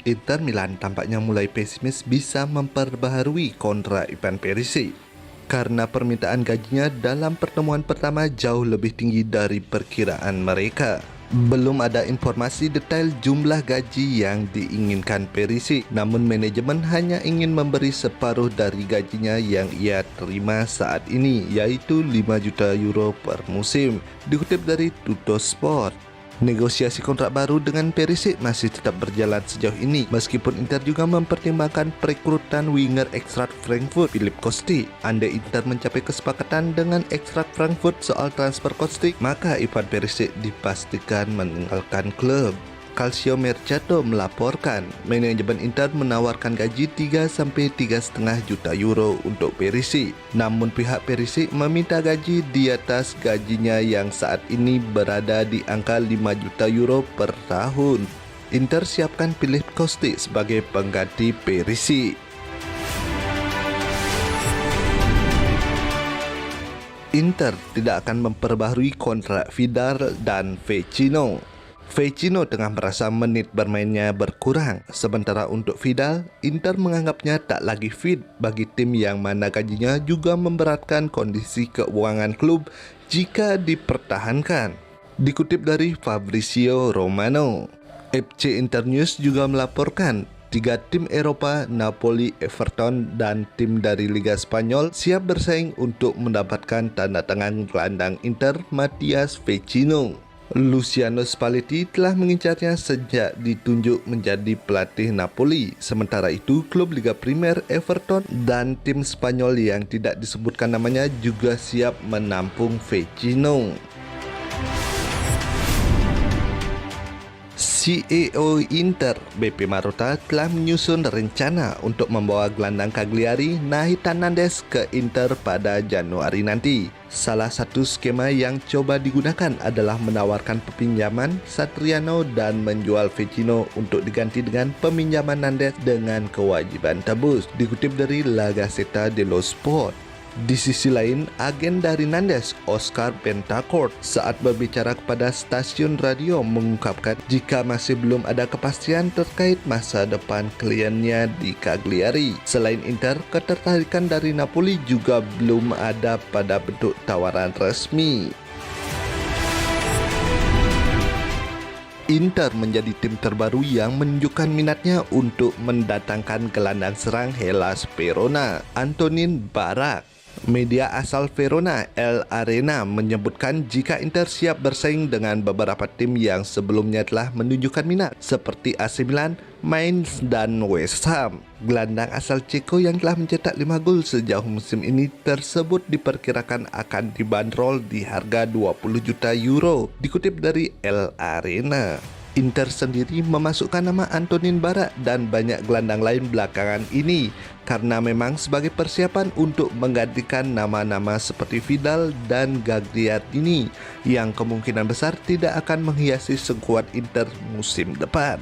Inter Milan tampaknya mulai pesimis bisa memperbaharui kontrak Ivan Perisic karena permintaan gajinya dalam pertemuan pertama jauh lebih tinggi dari perkiraan mereka. Belum ada informasi detail jumlah gaji yang diinginkan Perisic, namun manajemen hanya ingin memberi separuh dari gajinya yang ia terima saat ini, yaitu 5 juta euro per musim, dikutip dari Tuttosport. Negosiasi kontrak baru dengan Perisic masih tetap berjalan sejauh ini, meskipun Inter juga mempertimbangkan perekrutan winger Eintracht Frankfurt Philipp Kostic. Andai Inter mencapai kesepakatan dengan Eintracht Frankfurt soal transfer Kostic, maka Ivan Perisic dipastikan meninggalkan klub. Calcio Mercato melaporkan manajemen Inter menawarkan gaji 3-3,5 juta euro untuk Perisic. Namun pihak Perisic meminta gaji di atas gajinya yang saat ini berada di angka 5 juta euro per tahun. Inter siapkan Philipp Kostic sebagai pengganti Perisic. Inter tidak akan memperbaharui kontrak Vidal dan Vecino. Vecino tengah merasa menit bermainnya berkurang, sementara untuk Vidal, Inter menganggapnya tak lagi fit bagi tim yang mana gajinya juga memberatkan kondisi keuangan klub jika dipertahankan. Dikutip dari Fabrizio Romano, FC Internews juga melaporkan 3 tim Eropa, Napoli, Everton, dan tim dari Liga Spanyol siap bersaing untuk mendapatkan tanda tangan gelandang Inter Matías Vecino. Luciano Spalletti telah mengincarnya sejak ditunjuk menjadi pelatih Napoli. Sementara itu, klub Liga Primer Everton dan tim Spanyol yang tidak disebutkan namanya juga siap menampung Vecino. CEO Inter, BP Marotta, telah menyusun rencana untuk membawa gelandang Cagliari Nathan Nandez ke Inter pada Januari nanti. Salah satu skema yang coba digunakan adalah menawarkan peminjaman Satriano dan menjual Vecino untuk diganti dengan peminjaman Nandez dengan kewajiban tebus, dikutip dari La Gazzetta dello Sport. Di sisi lain, agen dari Nandez, Oscar Bentancur, saat berbicara kepada stasiun radio mengungkapkan jika masih belum ada kepastian terkait masa depan kliennya di Cagliari. Selain Inter, ketertarikan dari Napoli juga belum ada pada bentuk tawaran resmi. Inter menjadi tim terbaru yang menunjukkan minatnya untuk mendatangkan gelandang serang Hellas Verona, Antonin Barak. Media asal Verona, El Arena, menyebutkan jika Inter siap bersaing dengan beberapa tim yang sebelumnya telah menunjukkan minat, seperti AC Milan, Mainz, dan West Ham. Gelandang asal Ceko yang telah mencetak 5 gol sejauh musim ini tersebut diperkirakan akan dibanderol di harga 20 juta euro, dikutip dari El Arena. Inter sendiri memasukkan nama Antonin Barak dan banyak gelandang lain belakangan ini karena memang sebagai persiapan untuk menggantikan nama-nama seperti Vidal dan Gagliardini yang kemungkinan besar tidak akan menghiasi skuad Inter musim depan.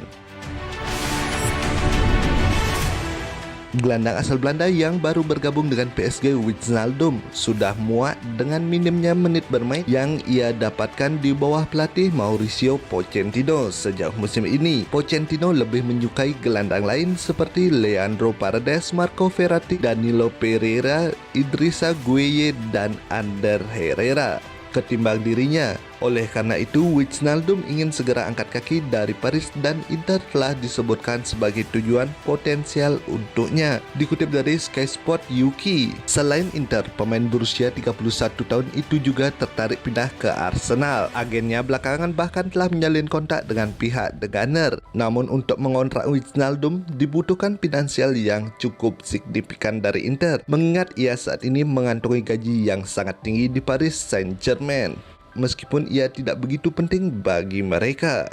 Gelandang asal Belanda yang baru bergabung dengan PSG, Wijnaldum, sudah muak dengan minimnya menit bermain yang ia dapatkan di bawah pelatih Mauricio Pochettino sejak musim ini. Pochettino lebih menyukai gelandang lain seperti Leandro Paredes, Marco Verratti, Danilo Pereira, Idrissa Gueye, dan Ander Herrera ketimbang dirinya. Oleh karena itu, Wijnaldum ingin segera angkat kaki dari Paris dan Inter telah disebutkan sebagai tujuan potensial untuknya, dikutip dari Sky Sport UK. Selain Inter, pemain berusia 31 tahun itu juga tertarik pindah ke Arsenal. Agennya belakangan bahkan telah menyalin kontak dengan pihak The Gunner. Namun untuk mengontrak Wijnaldum dibutuhkan finansial yang cukup signifikan dari Inter, mengingat ia saat ini mengantongi gaji yang sangat tinggi di Paris Saint-Germain, meskipun ia tidak begitu penting bagi mereka.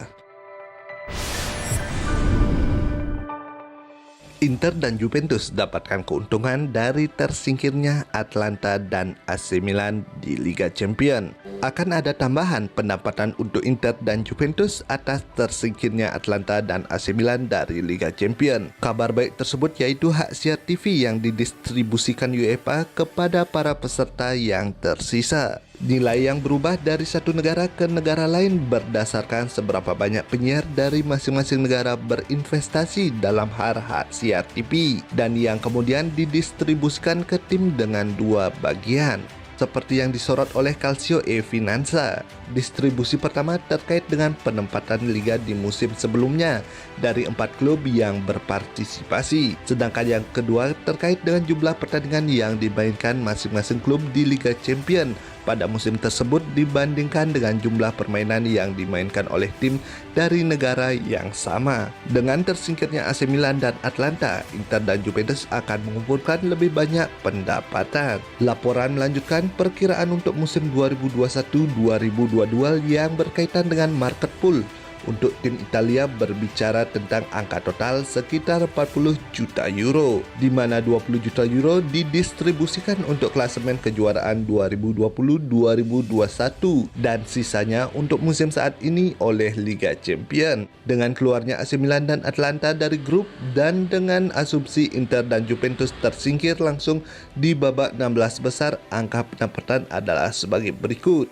Inter dan Juventus dapatkan keuntungan dari tersingkirnya Atalanta dan AC Milan di Liga Champions. Akan ada tambahan pendapatan untuk Inter dan Juventus atas tersingkirnya Atalanta dan AC Milan dari Liga Champions. Kabar baik tersebut yaitu hak siar TV yang didistribusikan UEFA kepada para peserta yang tersisa. Nilai yang berubah dari satu negara ke negara lain berdasarkan seberapa banyak penyiar dari masing-masing negara berinvestasi dalam hak siar TV dan yang kemudian didistribusikan ke tim dengan dua bagian. Seperti yang disorot oleh Calcio e Finanza, distribusi pertama terkait dengan penempatan liga di musim sebelumnya dari 4 klub yang berpartisipasi, sedangkan yang kedua terkait dengan jumlah pertandingan yang dimainkan masing-masing klub di Liga Champions pada musim tersebut dibandingkan dengan jumlah permainan yang dimainkan oleh tim dari negara yang sama. Dengan tersingkirnya AC Milan dan Atlanta, Inter dan Juventus akan mengumpulkan lebih banyak pendapatan. Laporan melanjutkan perkiraan untuk musim 2021-2022 yang berkaitan dengan market pool. Untuk tim Italia berbicara tentang angka total sekitar 40 juta euro, di mana 20 juta euro didistribusikan untuk klasemen kejuaraan 2020-2021 dan sisanya untuk musim saat ini oleh Liga Champions. Dengan keluarnya AC Milan dan Atlanta dari grup dan dengan asumsi Inter dan Juventus tersingkir langsung di babak 16 besar, angka pendapatan adalah sebagai berikut.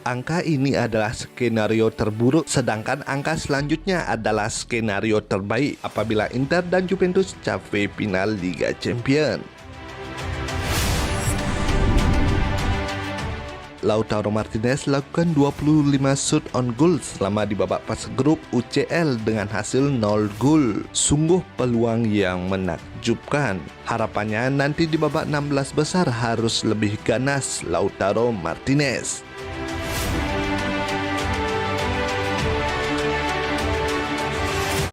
Angka ini adalah skenario terburuk, sedangkan angka selanjutnya adalah skenario terbaik apabila Inter dan Juventus capai final Liga Champions. Lautaro Martinez lakukan 25 shoot on goal selama di babak fase grup UCL dengan hasil 0 gol. Sungguh peluang yang menakjubkan. Harapannya nanti di babak 16 besar harus lebih ganas Lautaro Martinez.